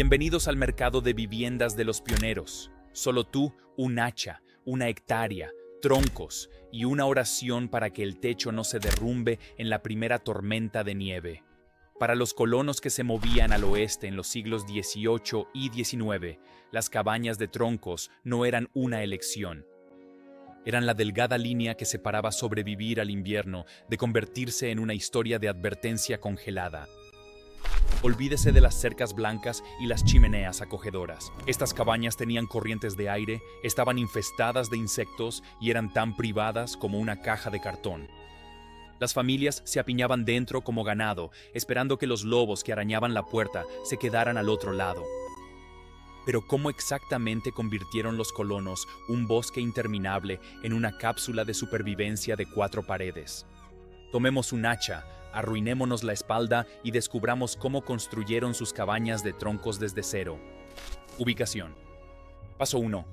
Bienvenidos al mercado de viviendas de los pioneros. Solo tú, un hacha, una hectárea, troncos y una oración para que el techo no se derrumbe en la primera tormenta de nieve. Para los colonos que se movían al oeste en los siglos XVIII y XIX, las cabañas de troncos no eran una elección. Eran la delgada línea que separaba sobrevivir al invierno de convertirse en una historia de advertencia congelada. Olvídese de las cercas blancas y las chimeneas acogedoras. Estas cabañas tenían corrientes de aire, estaban infestadas de insectos y eran tan privadas como una caja de cartón. Las familias se apiñaban dentro como ganado, esperando que los lobos que arañaban la puerta se quedaran al otro lado. Pero ¿cómo exactamente convirtieron los colonos un bosque interminable en una cápsula de supervivencia de 4 paredes? Tomemos un hacha, arruinémonos la espalda y descubramos cómo construyeron sus cabañas de troncos desde cero. Ubicación. Paso 1.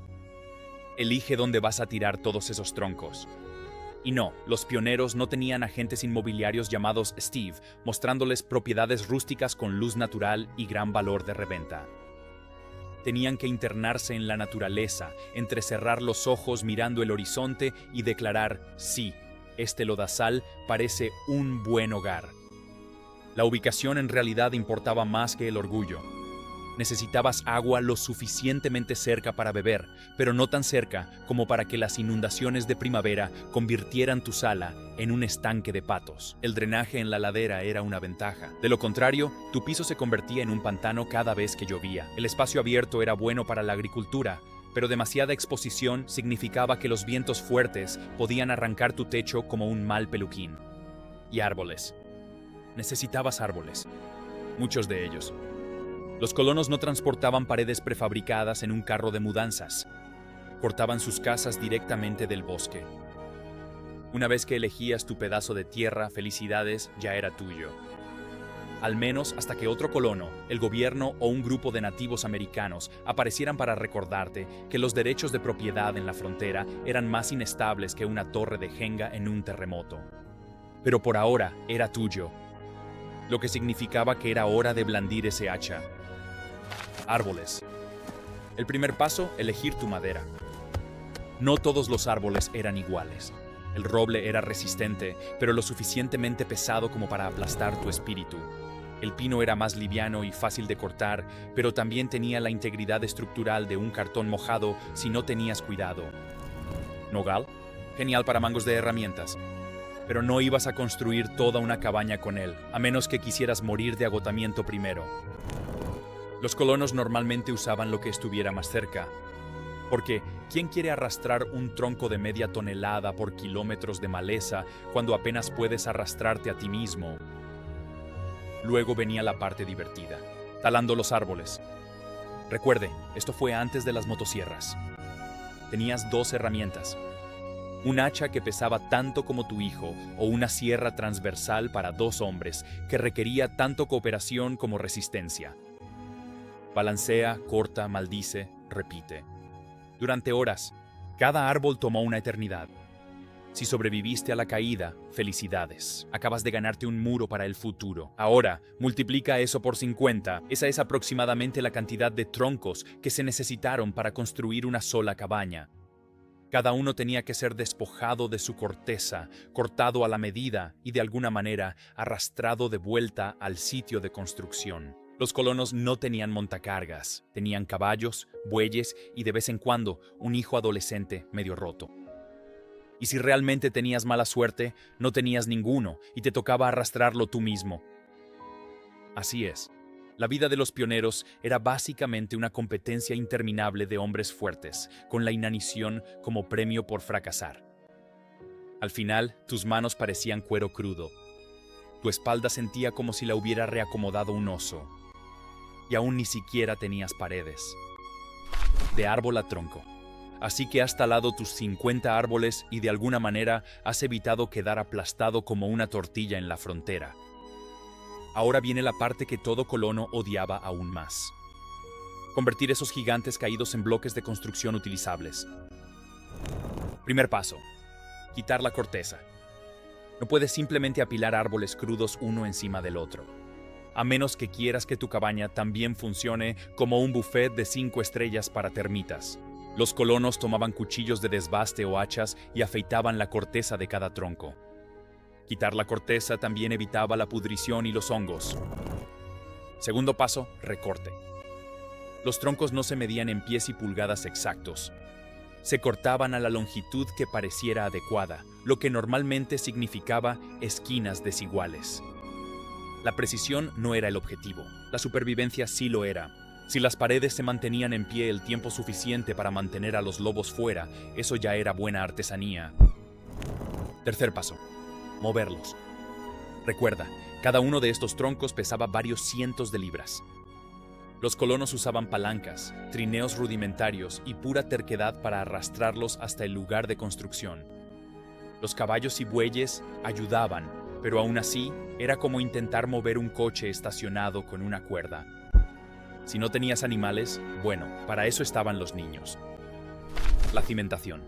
Elige dónde vas a tirar todos esos troncos. Y no, los pioneros no tenían agentes inmobiliarios llamados Steve, mostrándoles propiedades rústicas con luz natural y gran valor de reventa. Tenían que internarse en la naturaleza, entrecerrar los ojos mirando el horizonte y declarar sí. Este lodazal parece un buen hogar. La ubicación en realidad importaba más que el orgullo. Necesitabas agua lo suficientemente cerca para beber, pero no tan cerca como para que las inundaciones de primavera convirtieran tu sala en un estanque de patos. El drenaje en la ladera era una ventaja. De lo contrario, tu piso se convertía en un pantano cada vez que llovía. El espacio abierto era bueno para la agricultura, pero demasiada exposición significaba que los vientos fuertes podían arrancar tu techo como un mal peluquín. Y árboles. Necesitabas árboles. Muchos de ellos. Los colonos no transportaban paredes prefabricadas en un carro de mudanzas. Cortaban sus casas directamente del bosque. Una vez que elegías tu pedazo de tierra, felicidades, ya era tuyo. Al menos hasta que otro colono, el gobierno o un grupo de nativos americanos aparecieran para recordarte que los derechos de propiedad en la frontera eran más inestables que una torre de Jenga en un terremoto. Pero por ahora era tuyo, lo que significaba que era hora de blandir ese hacha. Árboles. El primer paso, elegir tu madera. No todos los árboles eran iguales. El roble era resistente, pero lo suficientemente pesado como para aplastar tu espíritu. El pino era más liviano y fácil de cortar, pero también tenía la integridad estructural de un cartón mojado si no tenías cuidado. Nogal, genial para mangos de herramientas. Pero no ibas a construir toda una cabaña con él, a menos que quisieras morir de agotamiento primero. Los colonos normalmente usaban lo que estuviera más cerca. Porque, ¿quién quiere arrastrar un tronco de media tonelada por kilómetros de maleza cuando apenas puedes arrastrarte a ti mismo? Luego venía la parte divertida, talando los árboles. Recuerde, esto fue antes de las motosierras. Tenías 2 herramientas. Un hacha que pesaba tanto como tu hijo o una sierra transversal para 2 hombres que requería tanto cooperación como resistencia. Balancea, corta, maldice, repite. Durante horas, cada árbol tomó una eternidad. Si sobreviviste a la caída, felicidades. Acabas de ganarte un muro para el futuro. Ahora, multiplica eso por 50. Esa es aproximadamente la cantidad de troncos que se necesitaron para construir una sola cabaña. Cada uno tenía que ser despojado de su corteza, cortado a la medida y de alguna manera arrastrado de vuelta al sitio de construcción. Los colonos no tenían montacargas, tenían caballos, bueyes y de vez en cuando un hijo adolescente medio roto. Y si realmente tenías mala suerte, no tenías ninguno y te tocaba arrastrarlo tú mismo. Así es, la vida de los pioneros era básicamente una competencia interminable de hombres fuertes, con la inanición como premio por fracasar. Al final, tus manos parecían cuero crudo. Tu espalda sentía como si la hubiera reacomodado un oso. Y aún ni siquiera tenías paredes. De árbol a tronco. Así que has talado tus 50 árboles y de alguna manera has evitado quedar aplastado como una tortilla en la frontera. Ahora viene la parte que todo colono odiaba aún más. Convertir esos gigantes caídos en bloques de construcción utilizables. Primer paso. Quitar la corteza. No puedes simplemente apilar árboles crudos uno encima del otro. a menos que quieras que tu cabaña también funcione como un buffet de 5 estrellas para termitas. Los colonos tomaban cuchillos de desbaste o hachas y afeitaban la corteza de cada tronco. Quitar la corteza también evitaba la pudrición y los hongos. Segundo paso, recorte. Los troncos no se medían en pies y pulgadas exactos. Se cortaban a la longitud que pareciera adecuada, lo que normalmente significaba esquinas desiguales. La precisión no era el objetivo, la supervivencia sí lo era. Si las paredes se mantenían en pie el tiempo suficiente para mantener a los lobos fuera, eso ya era buena artesanía. Tercer paso, moverlos. Recuerda, cada uno de estos troncos pesaba varios cientos de libras. Los colonos usaban palancas, trineos rudimentarios y pura terquedad para arrastrarlos hasta el lugar de construcción. Los caballos y bueyes ayudaban, pero aún así era como intentar mover un coche estacionado con una cuerda. Si no tenías animales, bueno, para eso estaban los niños. La cimentación.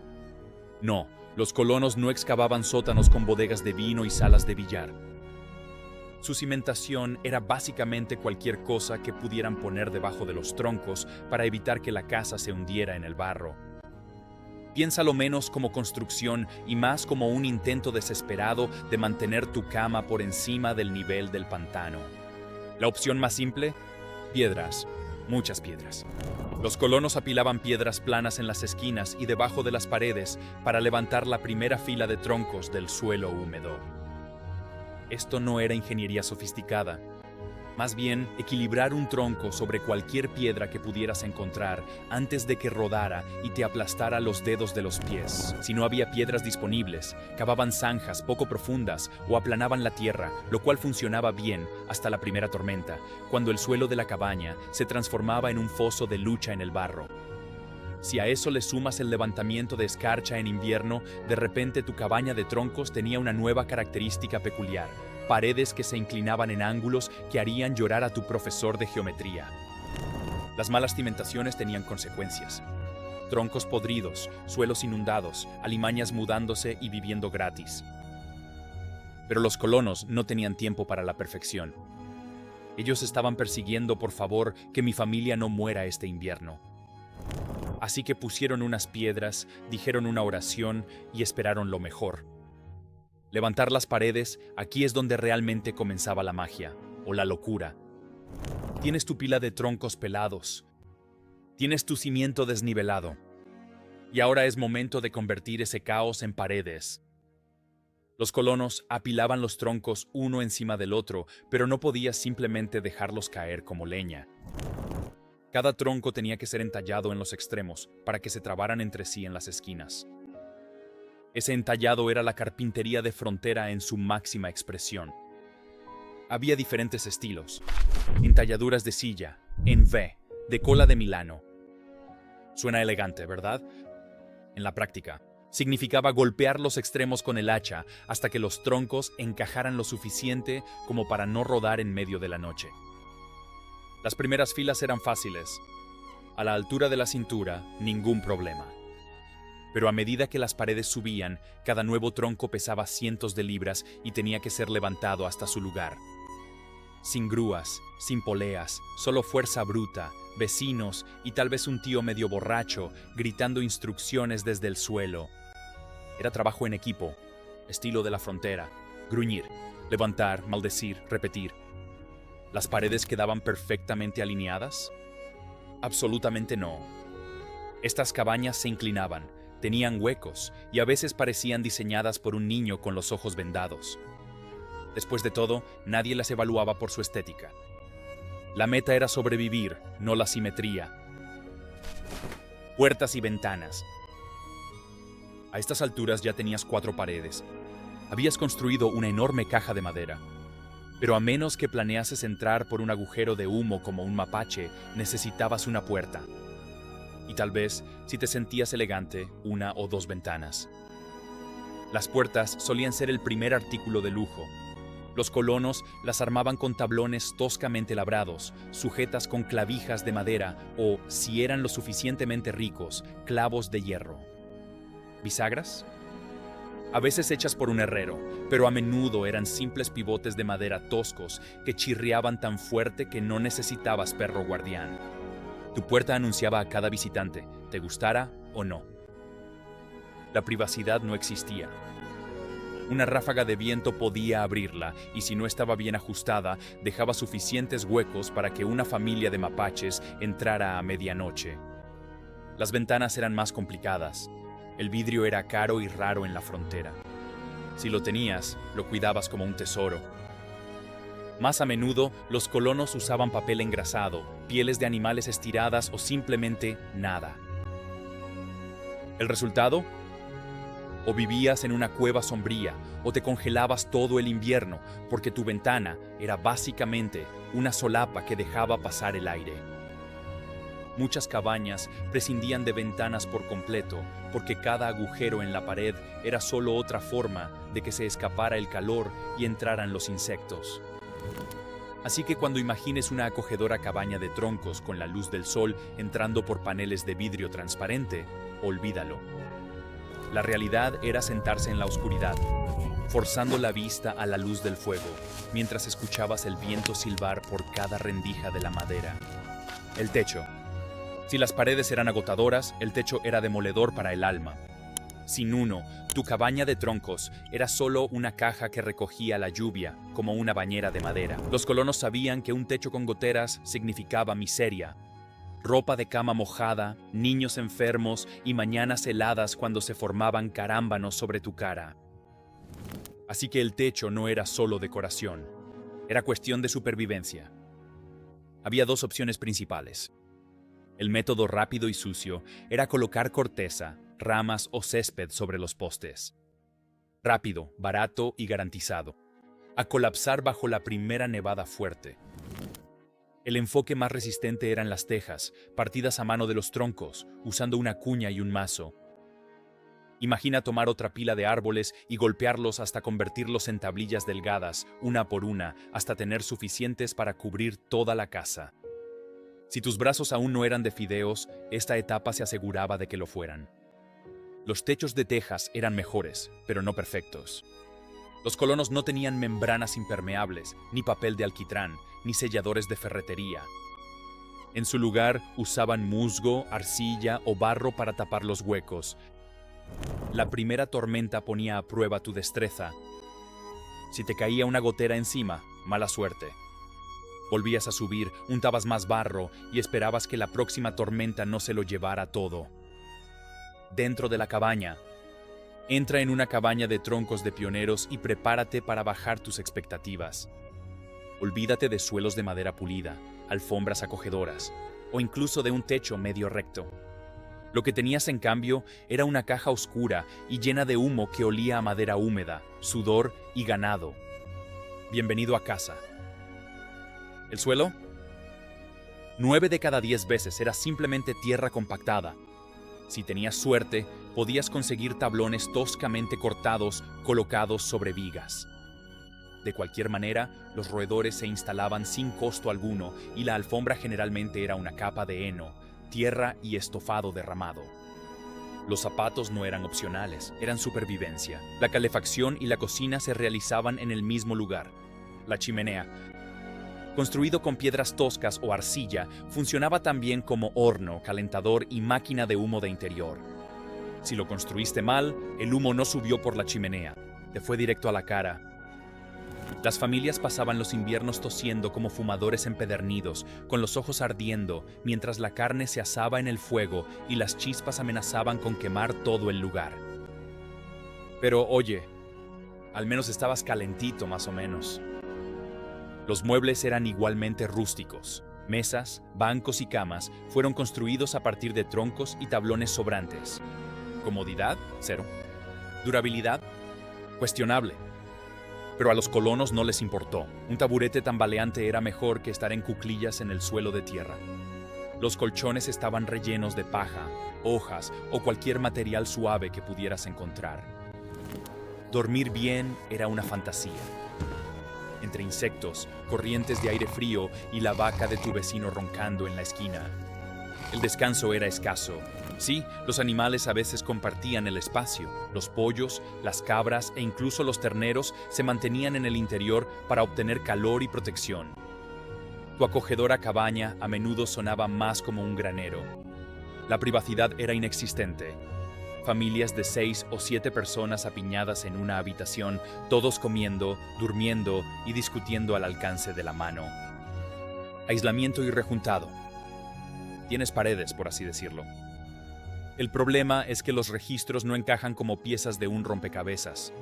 No, los colonos no excavaban sótanos con bodegas de vino y salas de billar. Su cimentación era básicamente cualquier cosa que pudieran poner debajo de los troncos para evitar que la casa se hundiera en el barro. Piénsalo menos como construcción y más como un intento desesperado de mantener tu cama por encima del nivel del pantano. La opción más simple: piedras, muchas piedras. Los colonos apilaban piedras planas en las esquinas y debajo de las paredes para levantar la primera fila de troncos del suelo húmedo. Esto no era ingeniería sofisticada. Más bien, equilibrar un tronco sobre cualquier piedra que pudieras encontrar antes de que rodara y te aplastara los dedos de los pies. Si no había piedras disponibles, cavaban zanjas poco profundas o aplanaban la tierra, lo cual funcionaba bien hasta la primera tormenta, cuando el suelo de la cabaña se transformaba en un foso de lucha en el barro. Si a eso le sumas el levantamiento de escarcha en invierno, de repente tu cabaña de troncos tenía una nueva característica peculiar: paredes que se inclinaban en ángulos que harían llorar a tu profesor de geometría. Las malas cimentaciones tenían consecuencias. Troncos podridos, suelos inundados, alimañas mudándose y viviendo gratis. Pero los colonos no tenían tiempo para la perfección. Ellos estaban persiguiendo, por favor, que mi familia no muera este invierno. Así que pusieron unas piedras, dijeron una oración y esperaron lo mejor. Levantar las paredes, aquí es donde realmente comenzaba la magia, o la locura. Tienes tu pila de troncos pelados. Tienes tu cimiento desnivelado. Y ahora es momento de convertir ese caos en paredes. Los colonos apilaban los troncos uno encima del otro, pero no podías simplemente dejarlos caer como leña. Cada tronco tenía que ser entallado en los extremos para que se trabaran entre sí en las esquinas. Ese entallado era la carpintería de frontera en su máxima expresión. Había diferentes estilos: entalladuras de silla, en V, de cola de Milano. Suena elegante, ¿verdad? En la práctica, significaba golpear los extremos con el hacha hasta que los troncos encajaran lo suficiente como para no rodar en medio de la noche. Las primeras filas eran fáciles. A la altura de la cintura, ningún problema. Pero a medida que las paredes subían, cada nuevo tronco pesaba cientos de libras y tenía que ser levantado hasta su lugar. Sin grúas, sin poleas, solo fuerza bruta, vecinos y tal vez un tío medio borracho gritando instrucciones desde el suelo. Era trabajo en equipo, estilo de la frontera: gruñir, levantar, maldecir, repetir. ¿Las paredes quedaban perfectamente alineadas? Absolutamente no. Estas cabañas se inclinaban, tenían huecos y a veces parecían diseñadas por un niño con los ojos vendados. Después de todo, nadie las evaluaba por su estética. La meta era sobrevivir, no la simetría. Puertas y ventanas. A estas alturas ya tenías 4 paredes. Habías construido una enorme caja de madera. Pero a menos que planeases entrar por un agujero de humo como un mapache, necesitabas una puerta. Y tal vez, si te sentías elegante, 1 o 2 ventanas. Las puertas solían ser el primer artículo de lujo. Los colonos las armaban con tablones toscamente labrados, sujetas con clavijas de madera o, si eran lo suficientemente ricos, clavos de hierro. ¿Bisagras? a veces hechas por un herrero, pero a menudo eran simples pivotes de madera toscos que chirriaban tan fuerte que no necesitabas perro guardián. Tu puerta anunciaba a cada visitante, te gustara o no. La privacidad no existía. Una ráfaga de viento podía abrirla y si no estaba bien ajustada, dejaba suficientes huecos para que una familia de mapaches entrara a medianoche. Las ventanas eran más complicadas. El vidrio era caro y raro en la frontera. Si lo tenías, lo cuidabas como un tesoro. Más a menudo, los colonos usaban papel engrasado, pieles de animales estiradas o simplemente nada. ¿El resultado? O vivías en una cueva sombría, o te congelabas todo el invierno, porque tu ventana era básicamente una solapa que dejaba pasar el aire. Muchas cabañas prescindían de ventanas por completo, porque cada agujero en la pared era solo otra forma de que se escapara el calor y entraran los insectos. Así que cuando imagines una acogedora cabaña de troncos con la luz del sol entrando por paneles de vidrio transparente, olvídalo. La realidad era sentarse en la oscuridad, forzando la vista a la luz del fuego, mientras escuchabas el viento silbar por cada rendija de la madera. El techo. Si las paredes eran agotadoras, el techo era demoledor para el alma. Sin uno, tu cabaña de troncos era solo una caja que recogía la lluvia, como una bañera de madera. Los colonos sabían que un techo con goteras significaba miseria. Ropa de cama mojada, niños enfermos y mañanas heladas cuando se formaban carámbanos sobre tu cara. Así que el techo no era solo decoración, era cuestión de supervivencia. Había dos opciones principales. El método rápido y sucio era colocar corteza, ramas o césped sobre los postes. Rápido, barato y garantizado. A colapsar bajo la primera nevada fuerte. El enfoque más resistente eran las tejas, partidas a mano de los troncos, usando una cuña y un mazo. Imagina tomar otra pila de árboles y golpearlos hasta convertirlos en tablillas delgadas, una por una, hasta tener suficientes para cubrir toda la casa. Si tus brazos aún no eran de fideos, esta etapa se aseguraba de que lo fueran. Los techos de tejas eran mejores, pero no perfectos. Los colonos no tenían membranas impermeables, ni papel de alquitrán, ni selladores de ferretería. En su lugar, usaban musgo, arcilla o barro para tapar los huecos. La primera tormenta ponía a prueba tu destreza. Si te caía una gotera encima, mala suerte. Volvías a subir, untabas más barro y esperabas que la próxima tormenta no se lo llevara todo. Dentro de la cabaña. Entra en una cabaña de troncos de pioneros y prepárate para bajar tus expectativas. Olvídate de suelos de madera pulida, alfombras acogedoras o incluso de un techo medio recto. Lo que tenías en cambio era una caja oscura y llena de humo que olía a madera húmeda, sudor y ganado. Bienvenido a casa. ¿El suelo? 9 de cada 10 veces era simplemente tierra compactada. Si tenías suerte, podías conseguir tablones toscamente cortados colocados sobre vigas. De cualquier manera, los roedores se instalaban sin costo alguno y la alfombra generalmente era una capa de heno, tierra y estofado derramado. Los zapatos no eran opcionales, eran supervivencia. La calefacción y la cocina se realizaban en el mismo lugar. La chimenea, construido con piedras toscas o arcilla, funcionaba también como horno, calentador y máquina de humo de interior. Si lo construiste mal, el humo no subió por la chimenea, te fue directo a la cara. Las familias pasaban los inviernos tosiendo como fumadores empedernidos, con los ojos ardiendo, mientras la carne se asaba en el fuego y las chispas amenazaban con quemar todo el lugar. Pero oye, al menos estabas calentito más o menos. Los muebles eran igualmente rústicos. Mesas, bancos y camas fueron construidos a partir de troncos y tablones sobrantes. Comodidad, cero. Durabilidad, cuestionable. Pero a los colonos no les importó. Un taburete tambaleante era mejor que estar en cuclillas en el suelo de tierra. Los colchones estaban rellenos de paja, hojas o cualquier material suave que pudieras encontrar. Dormir bien era una fantasía. Entre insectos, corrientes de aire frío y la vaca de tu vecino roncando en la esquina. El descanso era escaso. Sí, los animales a veces compartían el espacio. Los pollos, las cabras e incluso los terneros se mantenían en el interior para obtener calor y protección. Tu acogedora cabaña a menudo sonaba más como un granero. La privacidad era inexistente. Familias de 6 o 7 personas apiñadas en una habitación, todos comiendo, durmiendo y discutiendo al alcance de la mano. Aislamiento y rejuntado. Tienes paredes, por así decirlo. El problema es que los registros no encajan como piezas de un rompecabezas.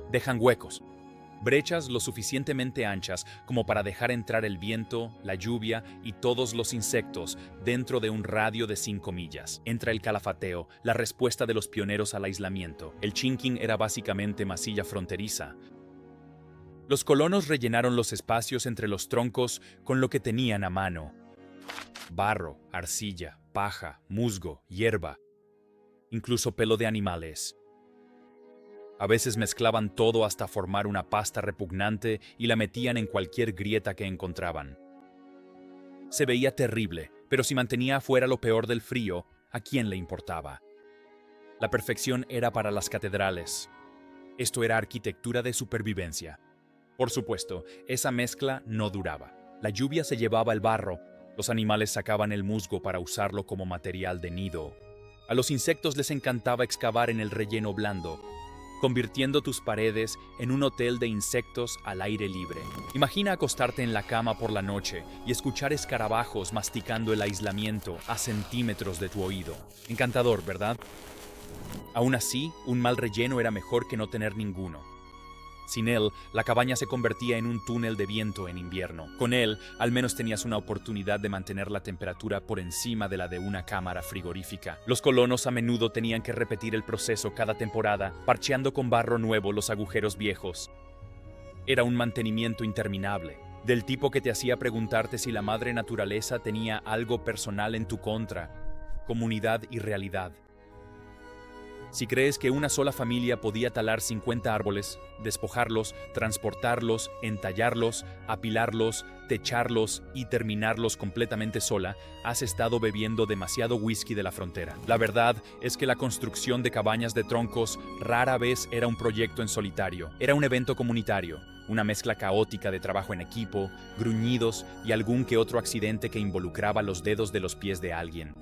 Dejan huecos, brechas lo suficientemente anchas como para dejar entrar el viento, la lluvia y todos los insectos dentro de un radio de 5 millas. Entra el calafateo, la respuesta de los pioneros al aislamiento. El chinking era básicamente masilla fronteriza. Los colonos rellenaron los espacios entre los troncos con lo que tenían a mano: barro, arcilla, paja, musgo, hierba, incluso pelo de animales. A veces mezclaban todo hasta formar una pasta repugnante y la metían en cualquier grieta que encontraban. Se veía terrible, pero si mantenía afuera lo peor del frío, ¿a quién le importaba? La perfección era para las catedrales. Esto era arquitectura de supervivencia. Por supuesto, esa mezcla no duraba. La lluvia se llevaba el barro. Los animales sacaban el musgo para usarlo como material de nido. A los insectos les encantaba excavar en el relleno blando, convirtiendo tus paredes en un hotel de insectos al aire libre. Imagina acostarte en la cama por la noche y escuchar escarabajos masticando el aislamiento a centímetros de tu oído. Encantador, ¿verdad? Aún así, un mal relleno era mejor que no tener ninguno. Sin él, la cabaña se convertía en un túnel de viento en invierno. Con él, al menos tenías una oportunidad de mantener la temperatura por encima de la de una cámara frigorífica. Los colonos a menudo tenían que repetir el proceso cada temporada, parcheando con barro nuevo los agujeros viejos. Era un mantenimiento interminable, del tipo que te hacía preguntarte si la madre naturaleza tenía algo personal en tu contra. Comunidad y realidad. Si crees que una sola familia podía talar 50 árboles, despojarlos, transportarlos, entallarlos, apilarlos, techarlos y terminarlos completamente sola, has estado bebiendo demasiado whisky de la frontera. La verdad es que la construcción de cabañas de troncos rara vez era un proyecto en solitario. Era un evento comunitario, una mezcla caótica de trabajo en equipo, gruñidos y algún que otro accidente que involucraba los dedos de los pies de alguien.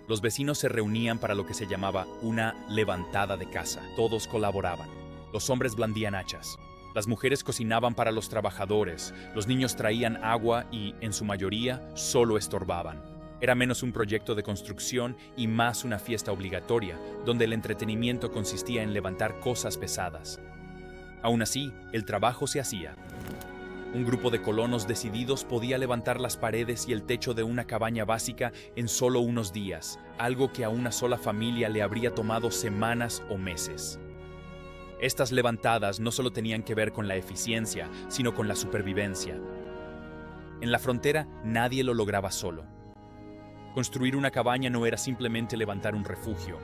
Los vecinos se reunían para lo que se llamaba una levantada de casa. Todos colaboraban. Los hombres blandían hachas. Las mujeres cocinaban para los trabajadores. Los niños traían agua y, en su mayoría, solo estorbaban. Era menos un proyecto de construcción y más una fiesta obligatoria, donde el entretenimiento consistía en levantar cosas pesadas. Aún así, el trabajo se hacía. Un grupo de colonos decididos podía levantar las paredes y el techo de una cabaña básica en solo unos días, algo que a una sola familia le habría tomado semanas o meses. Estas levantadas no solo tenían que ver con la eficiencia, sino con la supervivencia. En la frontera nadie lo lograba solo. Construir una cabaña no era simplemente levantar un refugio.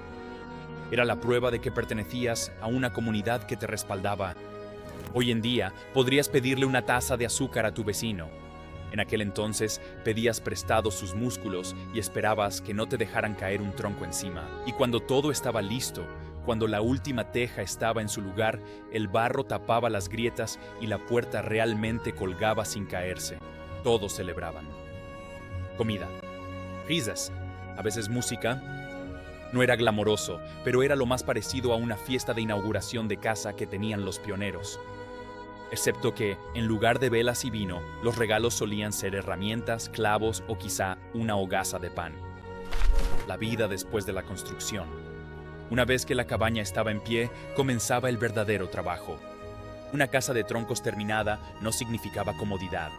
Era la prueba de que pertenecías a una comunidad que te respaldaba. Hoy en día, podrías pedirle una taza de azúcar a tu vecino. En aquel entonces, pedías prestados sus músculos y esperabas que no te dejaran caer un tronco encima. Y cuando todo estaba listo, cuando la última teja estaba en su lugar, el barro tapaba las grietas y la puerta realmente colgaba sin caerse. Todos celebraban. Comida, risas, a veces música. No era glamoroso, pero era lo más parecido a una fiesta de inauguración de casa que tenían los pioneros. Excepto que, en lugar de velas y vino, los regalos solían ser herramientas, clavos o quizá una hogaza de pan. La vida después de la construcción. Una vez que la cabaña estaba en pie, comenzaba el verdadero trabajo. Una casa de troncos terminada no significaba comodidad.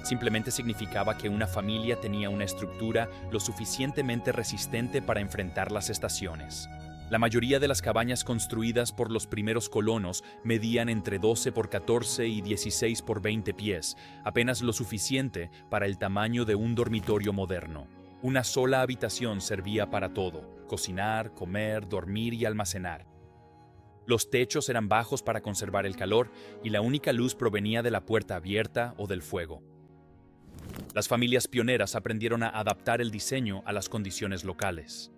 Simplemente significaba que una familia tenía una estructura lo suficientemente resistente para enfrentar las estaciones. La mayoría de las cabañas construidas por los primeros colonos medían entre 12 por 14 y 16 por 20 pies, apenas lo suficiente para el tamaño de un dormitorio moderno. Una sola habitación servía para todo: cocinar, comer, dormir y almacenar. Los techos eran bajos para conservar el calor y la única luz provenía de la puerta abierta o del fuego. Las familias pioneras aprendieron a adaptar el diseño a las condiciones locales.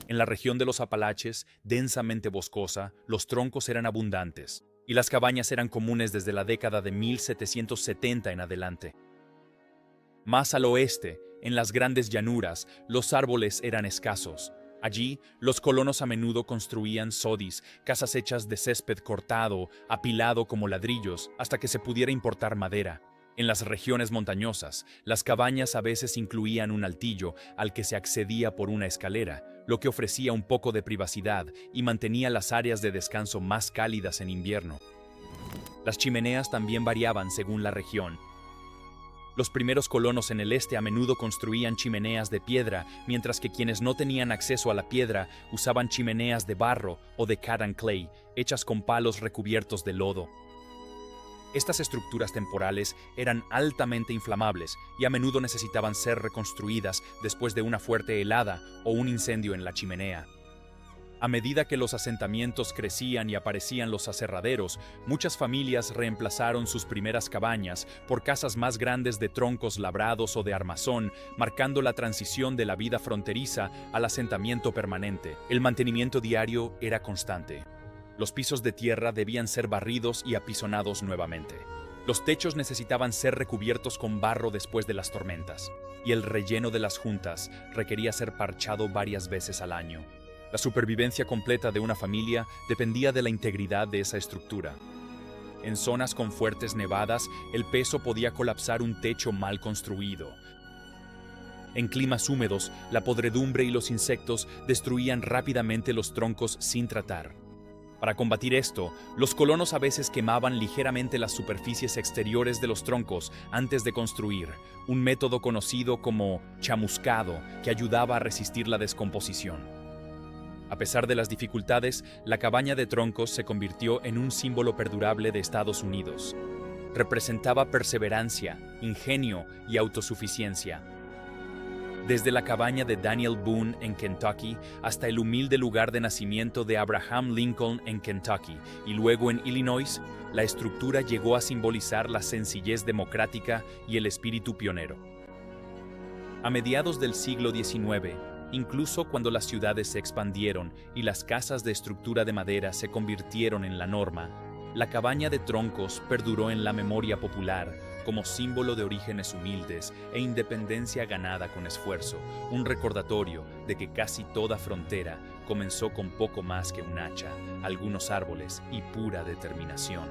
En la región de los Apalaches, densamente boscosa, los troncos eran abundantes, y las cabañas eran comunes desde la década de 1770 en adelante. Más al oeste, en las grandes llanuras, los árboles eran escasos. Allí, los colonos a menudo construían sodis, casas hechas de césped cortado, apilado como ladrillos, hasta que se pudiera importar madera. En las regiones montañosas, las cabañas a veces incluían un altillo al que se accedía por una escalera, lo que ofrecía un poco de privacidad y mantenía las áreas de descanso más cálidas en invierno. Las chimeneas también variaban según la región. Los primeros colonos en el este a menudo construían chimeneas de piedra, mientras que quienes no tenían acceso a la piedra usaban chimeneas de barro o de cut and clay, hechas con palos recubiertos de lodo. Estas estructuras temporales eran altamente inflamables y a menudo necesitaban ser reconstruidas después de una fuerte helada o un incendio en la chimenea. A medida que los asentamientos crecían y aparecían los aserraderos, muchas familias reemplazaron sus primeras cabañas por casas más grandes de troncos labrados o de armazón, marcando la transición de la vida fronteriza al asentamiento permanente. El mantenimiento diario era constante. Los pisos de tierra debían ser barridos y apisonados nuevamente. Los techos necesitaban ser recubiertos con barro después de las tormentas, y el relleno de las juntas requería ser parchado varias veces al año. La supervivencia completa de una familia dependía de la integridad de esa estructura. En zonas con fuertes nevadas, el peso podía colapsar un techo mal construido. En climas húmedos, la podredumbre y los insectos destruían rápidamente los troncos sin tratar. Para combatir esto, los colonos a veces quemaban ligeramente las superficies exteriores de los troncos antes de construir, un método conocido como chamuscado que ayudaba a resistir la descomposición. A pesar de las dificultades, la cabaña de troncos se convirtió en un símbolo perdurable de Estados Unidos. Representaba perseverancia, ingenio y autosuficiencia. Desde la cabaña de Daniel Boone en Kentucky hasta el humilde lugar de nacimiento de Abraham Lincoln en Kentucky y luego en Illinois, la estructura llegó a simbolizar la sencillez democrática y el espíritu pionero. A mediados del siglo XIX, incluso cuando las ciudades se expandieron y las casas de estructura de madera se convirtieron en la norma, la cabaña de troncos perduró en la memoria popular como símbolo de orígenes humildes e independencia ganada con esfuerzo, un recordatorio de que casi toda frontera comenzó con poco más que un hacha, algunos árboles y pura determinación.